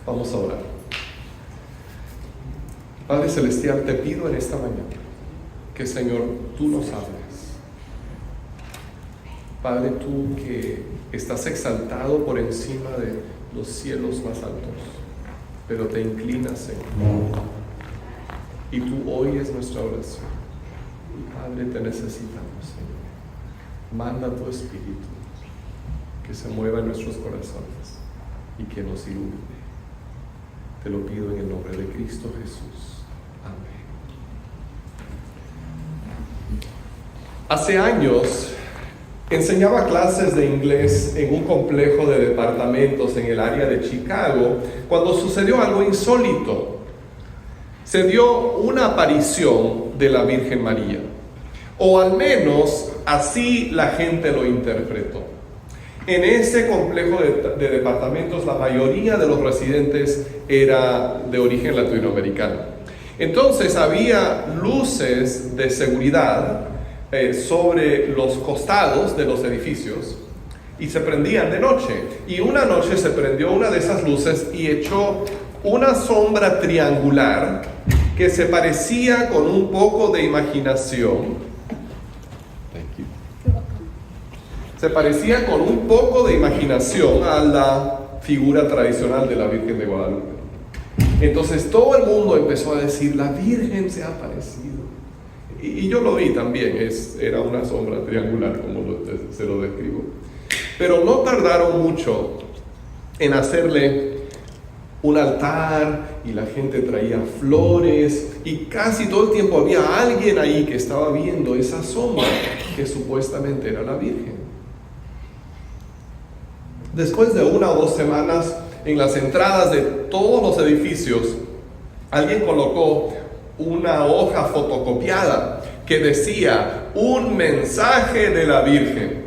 Vamos a orar. Padre Celestial, te pido en esta mañana que, Señor, tú nos hables. Padre, tú que estás exaltado por encima de los cielos más altos, pero te inclinas, Señor, y tú oyes nuestra oración. Padre, te necesitamos, Señor. Manda tu Espíritu que se mueva en nuestros corazones y que nos ilumine. Te lo pido en el nombre de Cristo Jesús. Amén. Hace años enseñaba clases de inglés en un complejo de departamentos en el área de Chicago cuando sucedió algo insólito. Se dio una aparición de la Virgen María, o al menos así la gente lo interpretó. En ese complejo de departamentos, la mayoría de los residentes era de origen latinoamericano. Entonces había luces de seguridad sobre los costados de los edificios y se prendían de noche. Y una noche se prendió una de esas luces y echó una sombra triangular que se parecía con un poco de imaginación. Se parecía con un poco de imaginación a la figura tradicional de la Virgen de Guadalupe. Entonces todo el mundo empezó a decir, la Virgen se ha aparecido. Y yo lo vi también, era una sombra triangular como se lo describo. Pero no tardaron mucho en hacerle un altar y la gente traía flores y casi todo el tiempo había alguien ahí que estaba viendo esa sombra que supuestamente era la Virgen. Después de 1 o 2 semanas, en las entradas de todos los edificios, alguien colocó una hoja fotocopiada que decía un mensaje de la Virgen.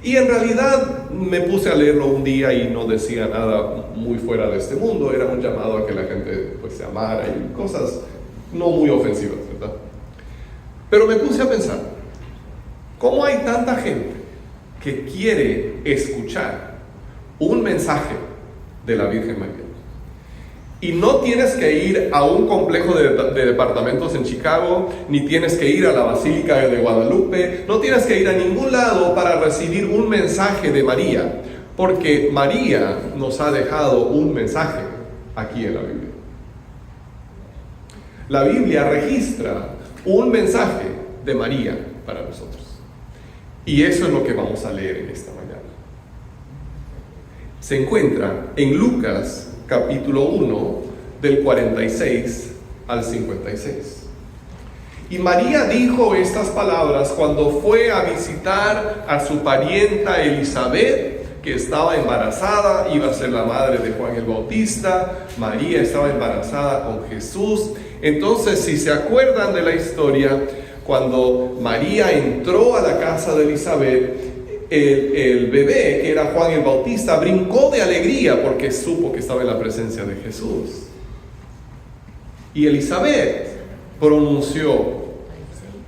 Y en realidad me puse a leerlo un día y no decía nada muy fuera de este mundo. Era un llamado a que la gente se amara y cosas no muy ofensivas, ¿verdad? Pero me puse a pensar, ¿cómo hay tanta gente que quiere escuchar un mensaje de la Virgen María? Y no tienes que ir a un complejo de departamentos en Chicago, ni tienes que ir a la Basílica de Guadalupe, no tienes que ir a ningún lado para recibir un mensaje de María, porque María nos ha dejado un mensaje aquí en la Biblia. La Biblia registra un mensaje de María para nosotros. Y eso es lo que vamos a leer en esta mañana. Se encuentra en Lucas capítulo 1 del 46 al 56. Y María dijo estas palabras cuando fue a visitar a su parienta Elizabeth, que estaba embarazada, iba a ser la madre de Juan el Bautista. María estaba embarazada con Jesús. Entonces, si se acuerdan de la historia, cuando María entró a la casa de Elizabeth, el bebé, que era Juan el Bautista, brincó de alegría porque supo que estaba en la presencia de Jesús. Y Elizabeth pronunció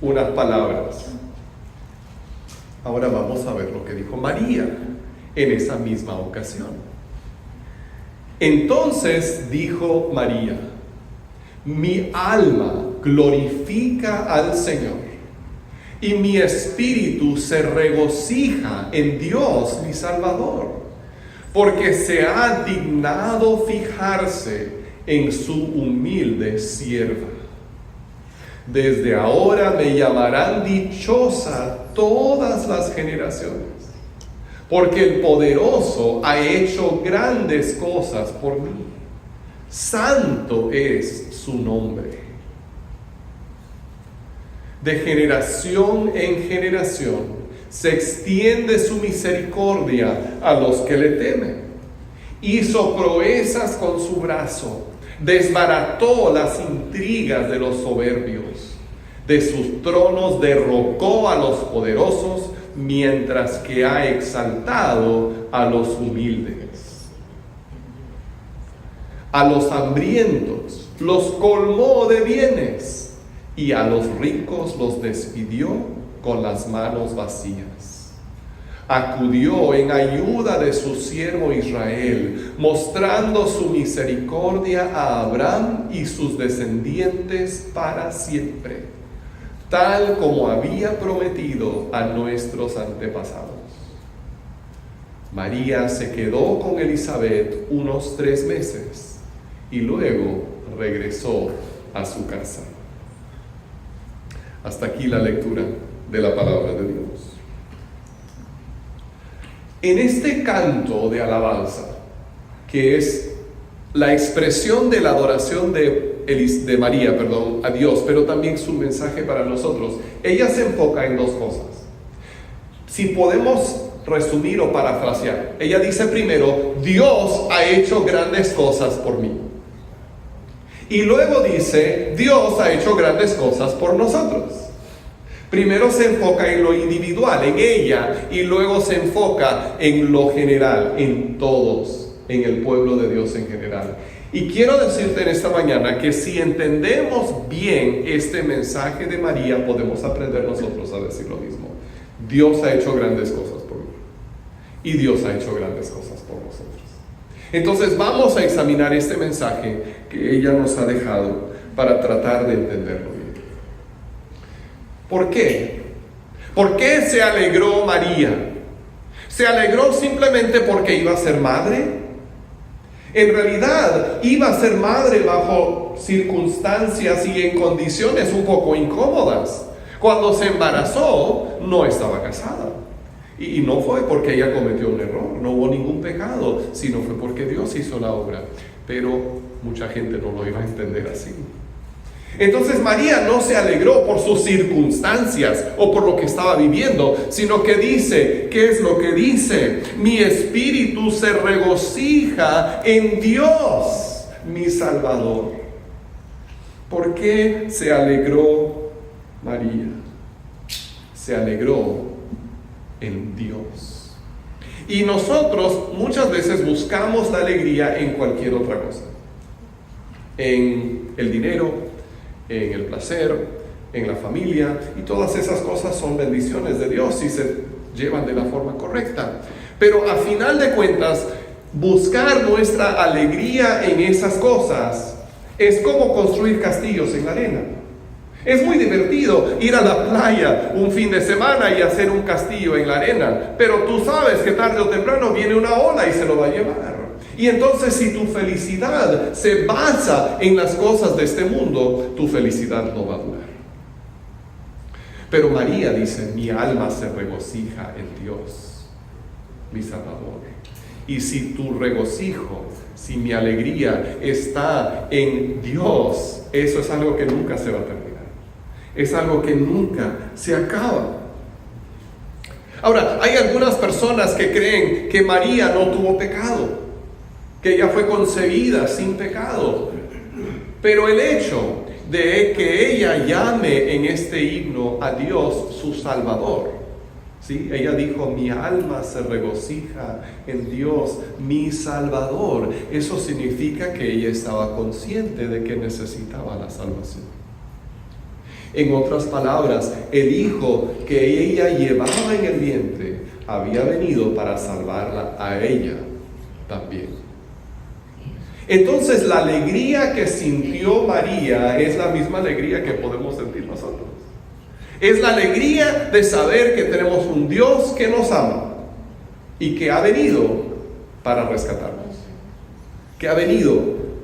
unas palabras. Ahora vamos a ver lo que dijo María en esa misma ocasión. Entonces dijo María: mi alma glorifica al Señor, y mi espíritu se regocija en Dios mi Salvador, porque se ha dignado fijarse en su humilde sierva. Desde ahora me llamarán dichosa todas las generaciones, porque el poderoso ha hecho grandes cosas por mí. Santo es su nombre. De generación en generación se extiende su misericordia a los que le temen. Hizo proezas con su brazo, desbarató las intrigas de los soberbios. De sus tronos derrocó a los poderosos, mientras que ha exaltado a los humildes. A los hambrientos los colmó de bienes, y a los ricos los despidió con las manos vacías. acudió en ayuda de su siervo Israel, mostrando su misericordia a Abraham y sus descendientes para siempre, tal como había prometido a nuestros antepasados. María se quedó con Elizabeth unos 3 meses y luego regresó a su casa. Hasta aquí la lectura de la palabra de Dios. En este canto de alabanza, que es la expresión de la adoración de María, a Dios, pero también su mensaje para nosotros, ella se enfoca en 2 cosas. Si podemos resumir o parafrasear, ella dice primero: Dios ha hecho grandes cosas por mí. Y luego dice: Dios ha hecho grandes cosas por nosotros. Primero se enfoca en lo individual, en ella, y luego se enfoca en lo general, en todos, en el pueblo de Dios en general. Y quiero decirte en esta mañana que si entendemos bien este mensaje de María, podemos aprender nosotros a decir lo mismo. Dios ha hecho grandes cosas por mí, y Dios ha hecho grandes cosas por nosotros. Entonces vamos a examinar este mensaje que ella nos ha dejado para tratar de entenderlo bien. ¿Por qué? ¿Por qué se alegró María? ¿Se alegró simplemente porque iba a ser madre? En realidad, iba a ser madre bajo circunstancias y en condiciones un poco incómodas. Cuando se embarazó, no estaba casada. Y no fue porque ella cometió un error, no hubo ningún pecado, sino fue porque Dios hizo la obra. Pero mucha gente no lo iba a entender así. Entonces María no se alegró por sus circunstancias o por lo que estaba viviendo, sino que dice, ¿qué es lo que dice? Mi espíritu se regocija en Dios, mi Salvador. ¿Por qué se alegró María? Se alegró en Dios. Y nosotros muchas veces buscamos la alegría en cualquier otra cosa. En el dinero, en el placer, en la familia, y todas esas cosas son bendiciones de Dios si se llevan de la forma correcta. Pero a final de cuentas, buscar nuestra alegría en esas cosas es como construir castillos en la arena. Es muy divertido ir a la playa un fin de semana y hacer un castillo en la arena, pero tú sabes que tarde o temprano viene una ola y se lo va a llevar. Y entonces, si tu felicidad se basa en las cosas de este mundo, tu felicidad no va a durar. Pero María dice: mi alma se regocija en Dios, mi Salvador. Y si tu regocijo, si mi alegría está en Dios, eso es algo que nunca se va a terminar. Es algo que nunca se acaba. Ahora, hay algunas personas que creen que María no tuvo pecado, que ella fue concebida sin pecado. Pero el hecho de que ella llame en este himno a Dios su Salvador, ¿sí? Ella dijo: mi alma se regocija en Dios, mi Salvador. Eso significa que ella estaba consciente de que necesitaba la salvación. En otras palabras, el hijo que ella llevaba en el vientre había venido para salvarla a ella también. Entonces la alegría que sintió María es la misma alegría que podemos sentir nosotros. Es la alegría de saber que tenemos un Dios que nos ama y que ha venido para rescatarnos, que ha venido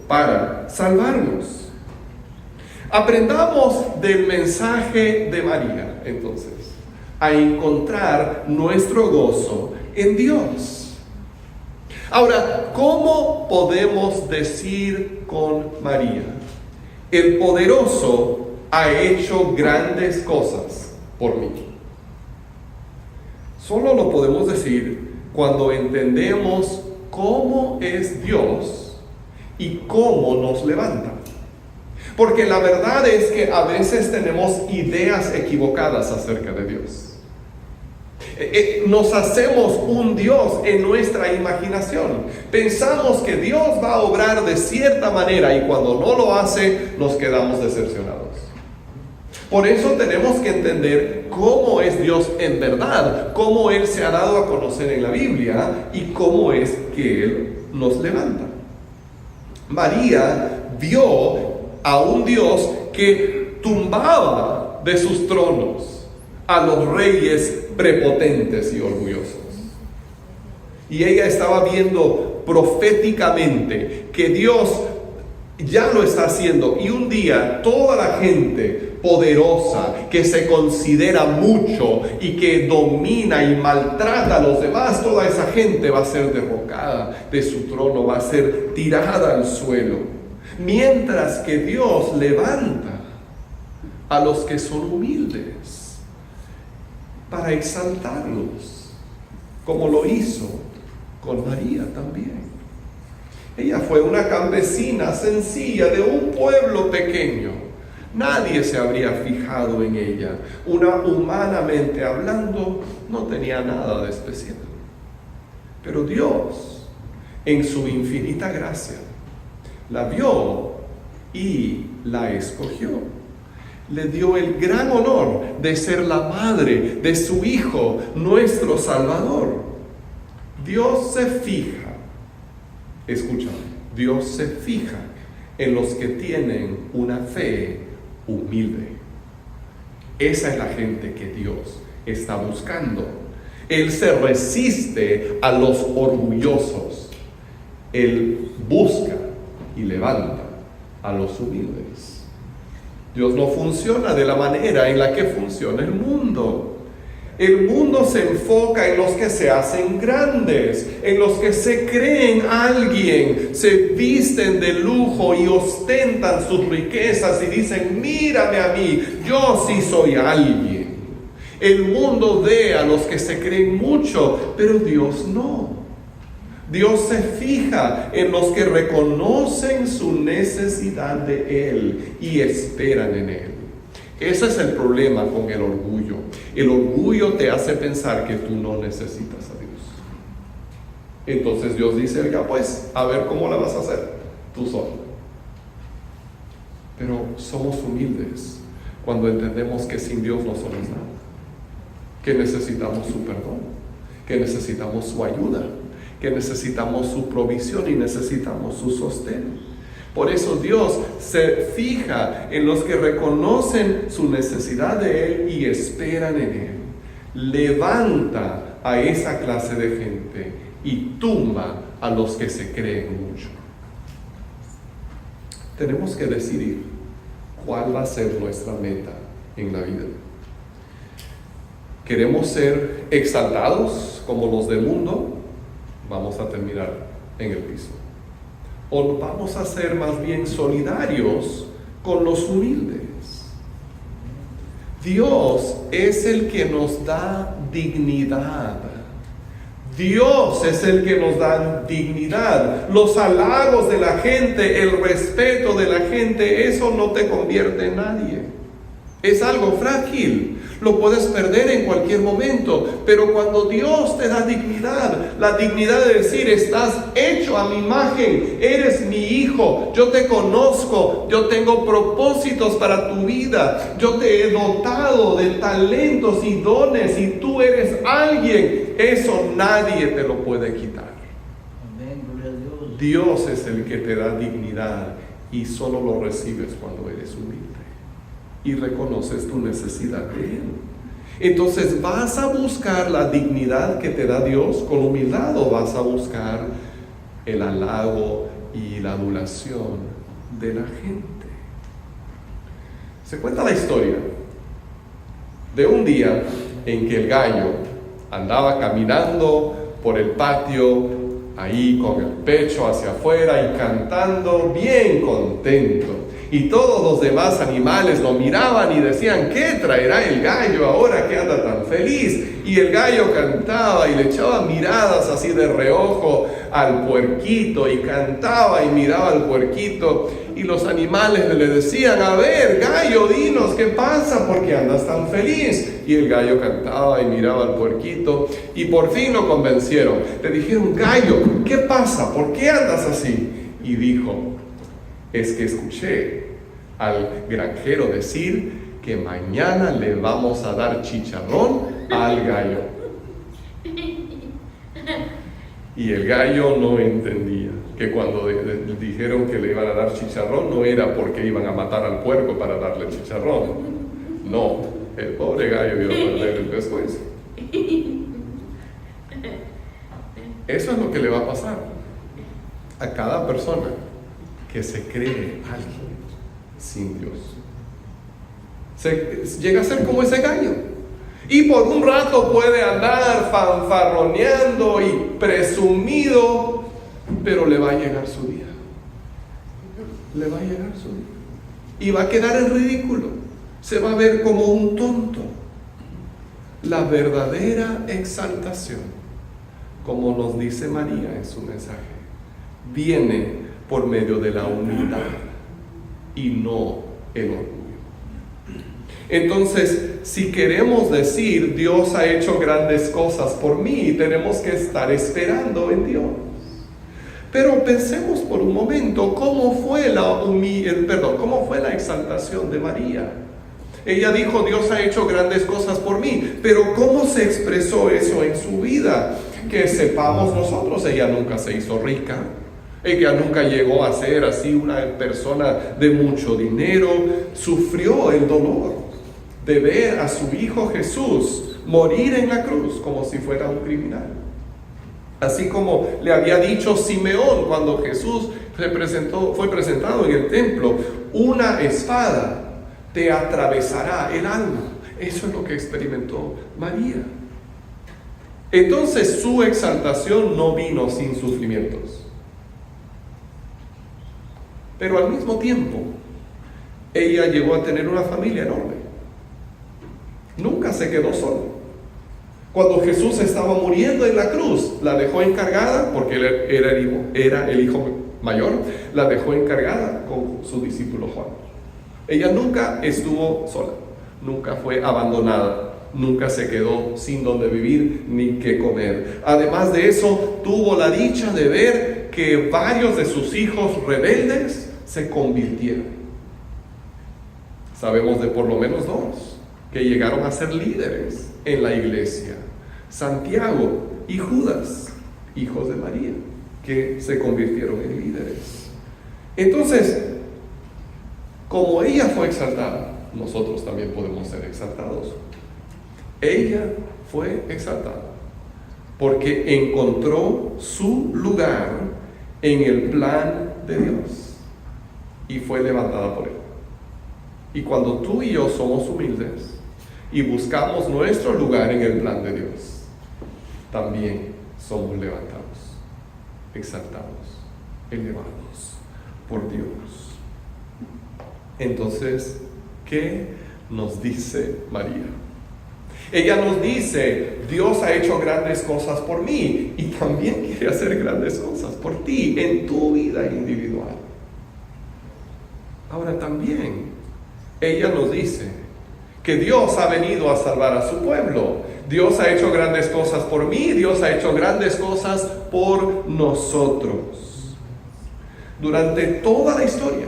para salvarnos. Aprendamos del mensaje de María, entonces, a encontrar nuestro gozo en Dios. Ahora, ¿cómo podemos decir con María? El poderoso ha hecho grandes cosas por mí. Solo lo podemos decir cuando entendemos cómo es Dios y cómo nos levanta. Porque la verdad es que a veces tenemos ideas equivocadas acerca de Dios. Nos hacemos un Dios en nuestra imaginación. Pensamos que Dios va a obrar de cierta manera y cuando no lo hace, nos quedamos decepcionados. Por eso tenemos que entender cómo es Dios en verdad, cómo Él se ha dado a conocer en la Biblia y cómo es que Él nos levanta. María vio a un Dios que tumbaba de sus tronos a los reyes prepotentes y orgullosos. Y ella estaba viendo proféticamente que Dios ya lo está haciendo, y un día toda la gente poderosa que se considera mucho y que domina y maltrata a los demás, toda esa gente va a ser derrocada de su trono, va a ser tirada al suelo, mientras que Dios levanta a los que son humildes para exaltarlos, como lo hizo con María también. Ella fue una campesina sencilla de un pueblo pequeño. Nadie se habría fijado en ella. Humanamente hablando, no tenía nada de especial. Pero Dios, en su infinita gracia, la vio y la escogió. Le dio el gran honor de ser la madre de su Hijo, nuestro Salvador. Dios se fija. Escúchame, Dios se fija en los que tienen una fe humilde. Esa es la gente que Dios está buscando. Él se resiste a los orgullosos. Él busca y levanta a los humildes. Dios no funciona de la manera en la que funciona el mundo. El mundo se enfoca en los que se hacen grandes, en los que se creen alguien, se visten de lujo y ostentan sus riquezas y dicen: mírame a mí, yo sí soy alguien. El mundo ve a los que se creen mucho, pero Dios no. Dios se fija en los que reconocen su necesidad de Él y esperan en Él. Ese es el problema con el orgullo. El orgullo te hace pensar que tú no necesitas a Dios. Entonces Dios dice: ya pues, a ver cómo la vas a hacer, tú solo. Pero somos humildes cuando entendemos que sin Dios no somos nada, que necesitamos su perdón, que necesitamos su ayuda, que necesitamos su provisión y necesitamos su sostén. Por eso Dios se fija en los que reconocen su necesidad de Él y esperan en Él. Levanta a esa clase de gente y tumba a los que se creen mucho. Tenemos que decidir cuál va a ser nuestra meta en la vida. ¿Queremos ser exaltados como los del mundo? Vamos a terminar en el piso. ¿O vamos a ser más bien solidarios con los humildes? Dios es el que nos da dignidad. Dios es el que nos da dignidad. Los halagos de la gente, el respeto de la gente, eso no te convierte en nadie. Es algo frágil. Lo puedes perder en cualquier momento, pero cuando Dios te da dignidad, la dignidad de decir: estás hecho a mi imagen, eres mi hijo, yo te conozco, yo tengo propósitos para tu vida, yo te he dotado de talentos y dones y tú eres alguien, eso nadie te lo puede quitar. Amén, gloria a Dios. Dios es el que te da dignidad y solo lo recibes cuando eres humilde y reconoces tu necesidad de Él. Entonces, ¿vas a buscar la dignidad que te da Dios con humildad o vas a buscar el halago y la adulación de la gente? Se cuenta la historia de un día en que el gallo andaba caminando por el patio, ahí con el pecho hacia afuera y cantando bien contento. Y todos los demás animales lo miraban y decían: ¿qué traerá el gallo ahora que anda tan feliz? Y el gallo cantaba y le echaba miradas así de reojo al puerquito y cantaba y miraba al puerquito. Y los animales le decían: a ver, gallo, dinos qué pasa, ¿por qué andas tan feliz? Y el gallo cantaba y miraba al puerquito y por fin lo convencieron. Le dijeron: gallo, ¿qué pasa? ¿Por qué andas así? Y dijo: es que escuché al granjero decir que mañana le vamos a dar chicharrón al gallo. Y el gallo no entendía que cuando dijeron que le iban a dar chicharrón, no era porque iban a matar al puerco para darle chicharrón. No, el pobre gallo iba a perder el pescuezo. Eso es lo que le va a pasar a cada persona que se cree alguien sin Dios. Llega a ser como ese gallo. Y por un rato puede andar fanfarroneando y presumido, pero le va a llegar su día. Le va a llegar su día. Y va a quedar en ridículo. Se va a ver como un tonto. La verdadera exaltación, como nos dice María en su mensaje, viene por medio de la humildad y no el orgullo. Entonces, si queremos decir Dios ha hecho grandes cosas por mí, tenemos que estar esperando en Dios. Pero pensemos por un momento cómo fue la exaltación de María. Ella dijo, Dios ha hecho grandes cosas por mí, pero ¿cómo se expresó eso en su vida? Que sepamos nosotros, ella nunca se hizo rica, ella nunca llegó a ser así una persona de mucho dinero, sufrió el dolor de ver a su hijo Jesús morir en la cruz como si fuera un criminal. Así como le había dicho Simeón cuando Jesús fue presentado en el templo, una espada te atravesará el alma. Eso es lo que experimentó María. Entonces su exaltación no vino sin sufrimientos. Pero al mismo tiempo, ella llegó a tener una familia enorme. Nunca se quedó sola. Cuando Jesús estaba muriendo en la cruz, la dejó encargada, porque él era el hijo mayor, la dejó encargada con su discípulo Juan. Ella nunca estuvo sola, nunca fue abandonada, nunca se quedó sin donde vivir ni qué comer. Además de eso, tuvo la dicha de ver que varios de sus hijos rebeldes se convirtieron. Sabemos de por lo menos dos que llegaron a ser líderes en la iglesia: Santiago y Judas, hijos de María, que se convirtieron en líderes. Entonces, como ella fue exaltada, nosotros también podemos ser exaltados. Ella fue exaltada porque encontró su lugar en el plan de Dios y fue levantada por él. Y cuando tú y yo somos humildes y buscamos nuestro lugar en el plan de Dios, también somos levantados, exaltados, elevados por Dios. Entonces, ¿qué nos dice María? Ella nos dice, Dios ha hecho grandes cosas por mí y también quiere hacer grandes cosas por ti en tu vida individual. Ahora también, ella nos dice que Dios ha venido a salvar a su pueblo. Dios ha hecho grandes cosas por mí, Dios ha hecho grandes cosas por nosotros. Durante toda la historia,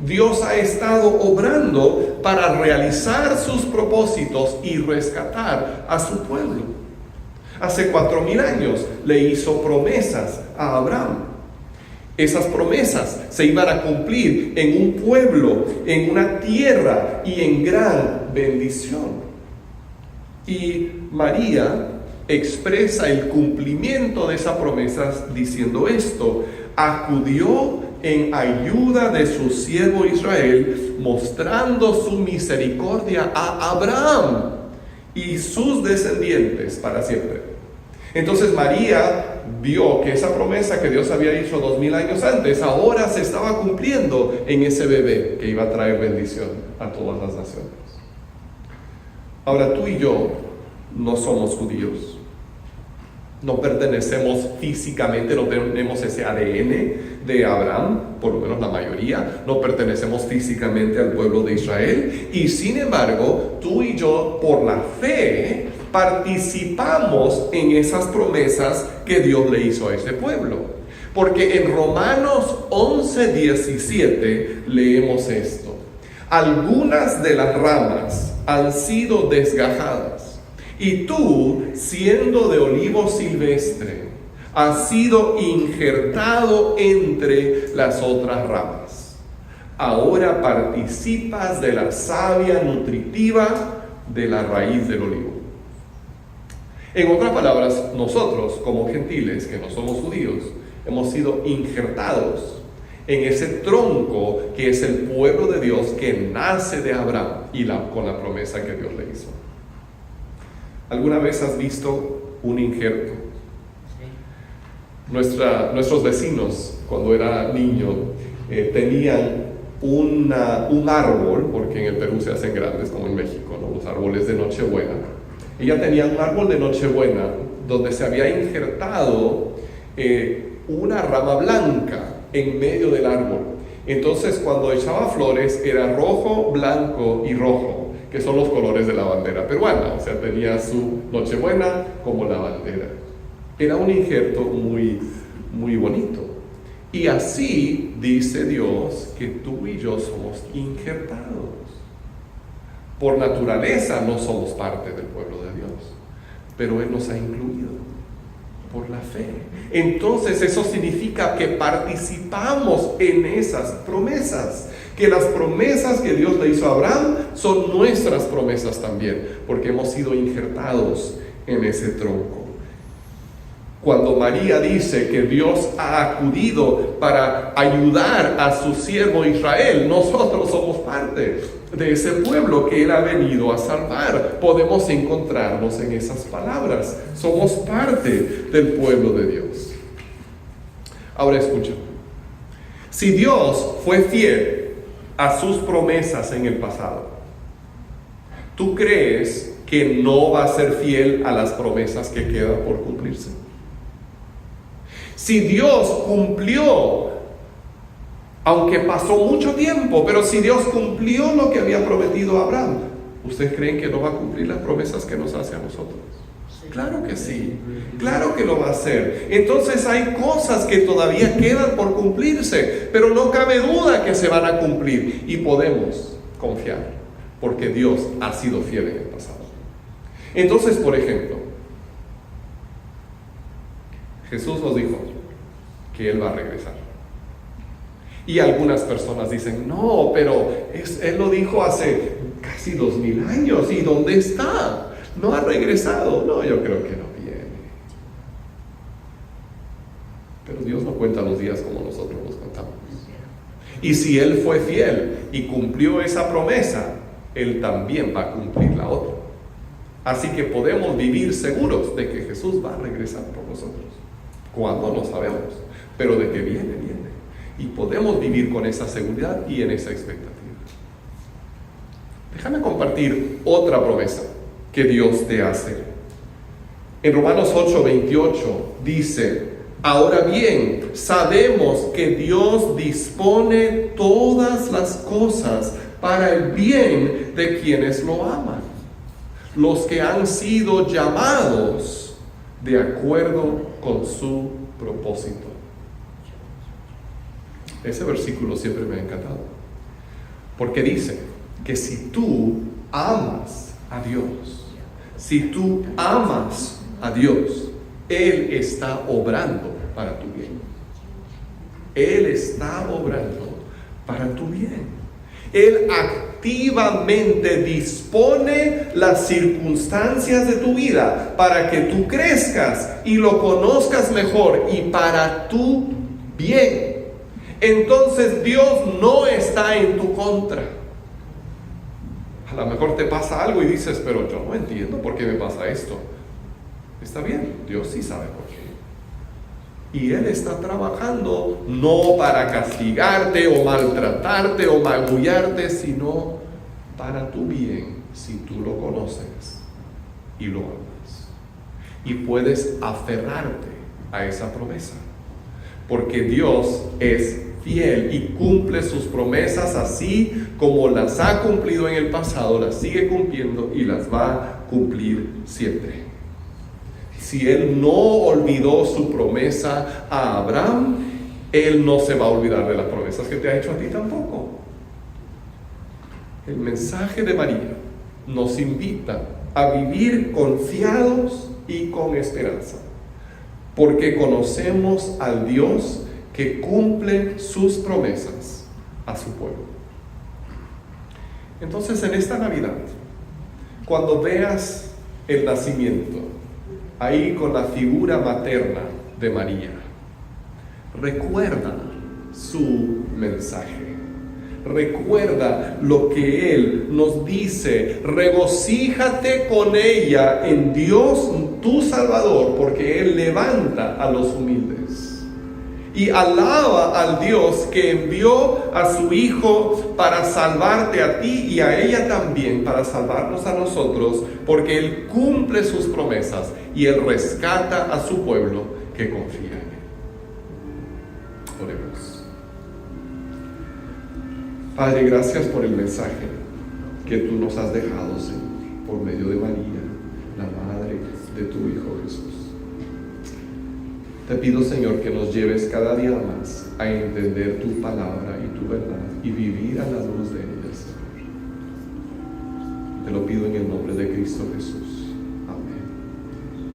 Dios ha estado obrando para realizar sus propósitos y rescatar a su pueblo. Hace 4,000 años le hizo promesas a Abraham. Esas promesas se iban a cumplir en un pueblo, en una tierra y en gran bendición. Y María expresa el cumplimiento de esas promesas diciendo esto: acudió en ayuda de su siervo Israel, mostrando su misericordia a Abraham y sus descendientes para siempre. Entonces María vio que esa promesa que Dios había hecho 2,000 años antes, ahora se estaba cumpliendo en ese bebé que iba a traer bendición a todas las naciones. Ahora tú y yo no somos judíos. No pertenecemos físicamente, no tenemos ese ADN de Abraham, por lo menos la mayoría, no pertenecemos físicamente al pueblo de Israel, y sin embargo, tú y yo, por la fe, participamos en esas promesas que Dios le hizo a ese pueblo. Porque en Romanos 11:17 leemos esto: algunas de las ramas han sido desgajadas, y tú, siendo de olivo silvestre, has sido injertado entre las otras ramas. Ahora participas de la savia nutritiva de la raíz del olivo. En otras palabras, nosotros como gentiles, que no somos judíos, hemos sido injertados en ese tronco que es el pueblo de Dios que nace de Abraham y con la promesa que Dios le hizo. ¿Alguna vez has visto un injerto? Nuestros vecinos, cuando era niño, tenían un árbol, porque en el Perú se hacen grandes como en México, ¿no? Los árboles de Nochebuena. Ella tenía un árbol de Nochebuena donde se había injertado una rama blanca en medio del árbol. Entonces cuando echaba flores era rojo, blanco y rojo, que son los colores de la bandera peruana. O sea, tenía su Nochebuena como la bandera. Era un injerto muy, muy bonito. Y así dice Dios que tú y yo somos injertados. Por naturaleza no somos parte del pueblo de Dios, pero Él nos ha incluido por la fe. Entonces eso significa que participamos en esas promesas, que las promesas que Dios le hizo a Abraham son nuestras promesas también, porque hemos sido injertados en ese tronco. Cuando María dice que Dios ha acudido para ayudar a su siervo Israel, nosotros somos parte de ese pueblo que Él ha venido a salvar. Podemos encontrarnos en esas palabras. Somos parte del pueblo de Dios. Ahora escucha. Si Dios fue fiel a sus promesas en el pasado, ¿tú crees que no va a ser fiel a las promesas que quedan por cumplirse? Si Dios cumplió, aunque pasó mucho tiempo, pero si Dios cumplió lo que había prometido a Abraham, ¿ustedes creen que no va a cumplir las promesas que nos hace a nosotros? Claro que sí, claro que lo va a hacer. Entonces hay cosas que todavía quedan por cumplirse, pero no cabe duda que se van a cumplir y podemos confiar, porque Dios ha sido fiel en el pasado. Entonces, por ejemplo, Jesús nos dijo que Él va a regresar. Y algunas personas dicen, no, pero Él lo dijo hace casi 2000 años. ¿Y dónde está? No ha regresado. No, yo creo que no viene. Pero Dios no cuenta los días como nosotros los contamos. Y si Él fue fiel y cumplió esa promesa, Él también va a cumplir la otra. Así que podemos vivir seguros de que Jesús va a regresar por nosotros. ¿Cuándo? No sabemos, pero de que viene, viene. Y podemos vivir con esa seguridad y en esa expectativa. Déjame compartir otra promesa que Dios te hace. En Romanos 8:28 dice, ahora bien, sabemos que Dios dispone todas las cosas para el bien de quienes lo aman, los que han sido llamados de acuerdo con su propósito. Ese versículo siempre me ha encantado, porque dice que si tú amas a Dios, si tú amas a Dios, Él está obrando para tu bien. Él está obrando para tu bien. Él activamente dispone las circunstancias de tu vida para que tú crezcas y lo conozcas mejor y para tu bien. Entonces Dios no está en tu contra. A lo mejor te pasa algo y dices, pero yo no entiendo por qué me pasa esto. Está bien, Dios sí sabe por qué. Y Él está trabajando no para castigarte o maltratarte o magullarte, sino para tu bien, si tú lo conoces y lo amas. Y puedes aferrarte a esa promesa, porque Dios es fiel y cumple sus promesas así como las ha cumplido en el pasado, las sigue cumpliendo y las va a cumplir siempre. Si Él no olvidó su promesa a Abraham, Él no se va a olvidar de las promesas que te ha hecho a ti tampoco. El mensaje de María nos invita a vivir confiados y con esperanza, porque conocemos al Dios que cumple sus promesas a su pueblo. Entonces, en esta Navidad, cuando veas el nacimiento, ahí con la figura materna de María, recuerda su mensaje. Recuerda lo que Él nos dice: regocíjate con ella en Dios tu Salvador, porque Él levanta a los humildes. Y alaba al Dios que envió a su Hijo para salvarte a ti y a ella también, para salvarnos a nosotros, porque Él cumple sus promesas y Él rescata a su pueblo que confía en Él. Oremos. Padre, gracias por el mensaje que tú nos has dejado, Señor, por medio de María, la madre de tu Hijo Jesús. Te pido, Señor, que nos lleves cada día más a entender tu palabra y tu verdad y vivir a la luz de ella, Señor. Te lo pido en el nombre de Cristo Jesús.